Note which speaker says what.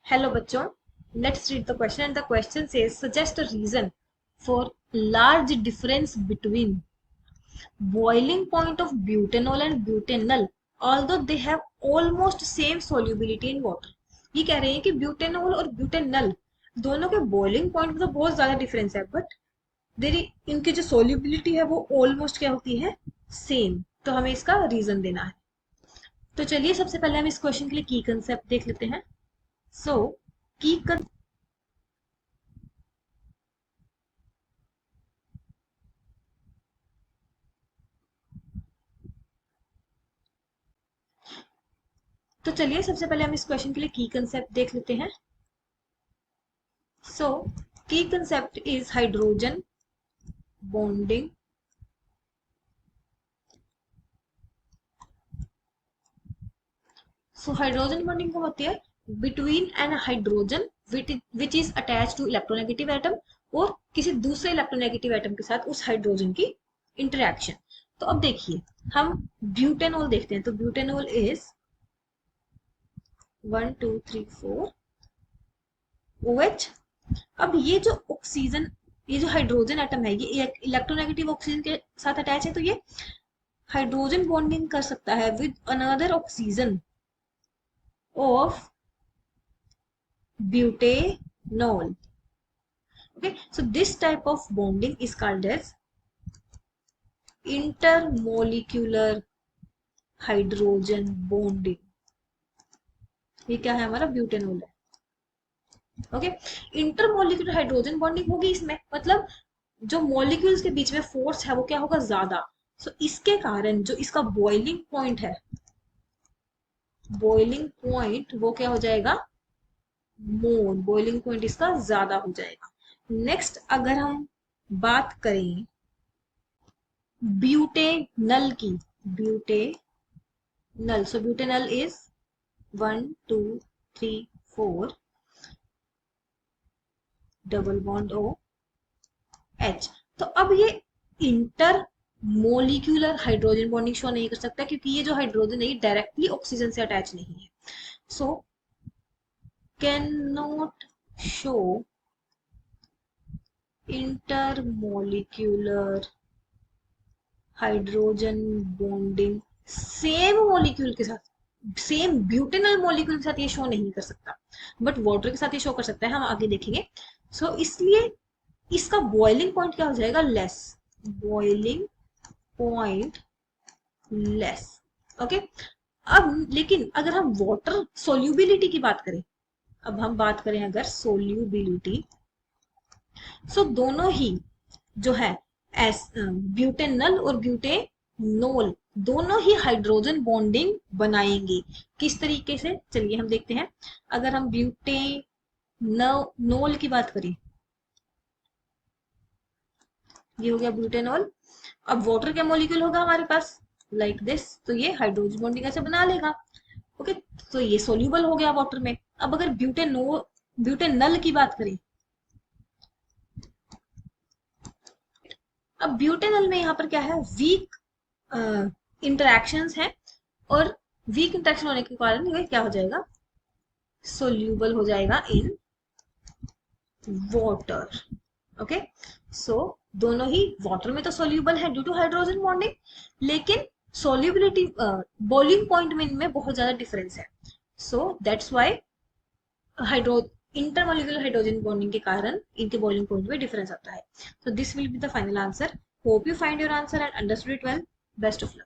Speaker 1: Hello बच्चों, let's read the question and the question says suggest a reason for large difference between boiling point of butanol and butanol although they have almost same solubility in water। ये कह रहे हैं कि butanol और butanal दोनों के boiling point में तो बहुत ज्यादा डिफरेंस है बट देरी इनकी जो सोल्यूबिलिटी है वो ऑलमोस्ट क्या होती है सेम। तो हमें इसका रीजन देना है। तो चलिए सबसे पहले हम इस क्वेश्चन के लिए की कंसेप्ट देख लेते हैं। सो की तो चलिए सबसे पहले हम इस क्वेश्चन के लिए की कंसेप्ट देख लेते हैं। So key concept is hydrogen bonding so hydrogen bonding क्या होती है between an hydrogen which is attach to electronegative atom और किसी दूसरे इलेक्ट्रोनेगेटिव एटम के साथ उस हाइड्रोजन की इंटरेक्शन। तो अब देखिए हम ब्यूटेनॉल देखते हैं। तो ब्यूटेनॉल इज 1 2 3 4 OH। अब ये जो ऑक्सीजन ये जो हाइड्रोजन एटम है ये इलेक्ट्रोनेगेटिव ऑक्सीजन के साथ अटैच है तो ये हाइड्रोजन बॉन्डिंग कर सकता है with another oxygen of butanol। Okay, so this type of bonding is called as intermolecular hydrogen bonding। ये क्या है हमारा ब्यूटेनॉल है। ओके, इंटरमोलिकुलर हाइड्रोजन बॉन्डिंग होगी इसमें मतलब जो मॉलिक्यूल्स के बीच में फोर्स है वो क्या होगा ज्यादा। सो इसके कारण जो इसका बॉइलिंग पॉइंट है बॉइलिंग पॉइंट वो क्या हो जाएगा मोर। बॉइलिंग पॉइंट इसका ज्यादा हो जाएगा। नेक्स्ट अगर हम बात करें ब्यूटेनल की butanal so butanal is 1 2 3 4 double bond O H। तो अब ये inter molecular hydrogen bonding show नहीं कर सकता क्योंकि ये जो हाइड्रोजन है ये डायरेक्टली ऑक्सीजन से अटैच नहीं है। So can not show intermolecular hydrogen bonding same molecule के साथ सेम ब्यूटेनल मॉलिक्यूल के साथ ये शो नहीं कर सकता बट वाटर के साथ ये शो कर सकता है। हम आगे देखेंगे। सो इसलिए इसका बॉइलिंग पॉइंट क्या हो जाएगा less. Boiling point less. Okay, अब लेकिन अगर हम वाटर सोल्यूबिलिटी की बात करें अब हम बात करें अगर सोल्यूबिलिटी सो दोनों ही जो है ब्यूटेनल और ब्यूटेनोल दोनों ही हाइड्रोजन बॉन्डिंग बनाएंगे। किस तरीके से चलिए हम देखते हैं। अगर हम ब्यूटेनोल की बात करें ये हो गया ब्यूटेनॉल। अब वाटर का मॉलिक्यूल होगा हमारे पास लाइक दिस तो ये हाइड्रोजन बॉन्डिंग ऐसे बना लेगा। ओके, तो ये सोल्यूबल हो गया वाटर में। अब अगर ब्यूटेनल की बात करें अब ब्यूटेनल में यहाँ पर क्या है वीक इंटरेक्शंस हैं और वीक इंटरेक्शन होने के कारण ये क्या हो जाएगा सोल्यूबल हो जाएगा इन वाटर। ओके, सो दोनों ही वाटर में तो सोल्यूबल है ड्यू टू हाइड्रोजन बॉन्डिंग लेकिन सोल्यूबिलिटी बॉइलिंग पॉइंट में इनमें बहुत ज्यादा डिफरेंस है। So that's why hydro intermolecular hydrogen bonding के कारण इनके बॉइलिंग पॉइंट में डिफरेंस आता है। So this will be the final answer. Hope you find your answer and understood it well. Best of luck.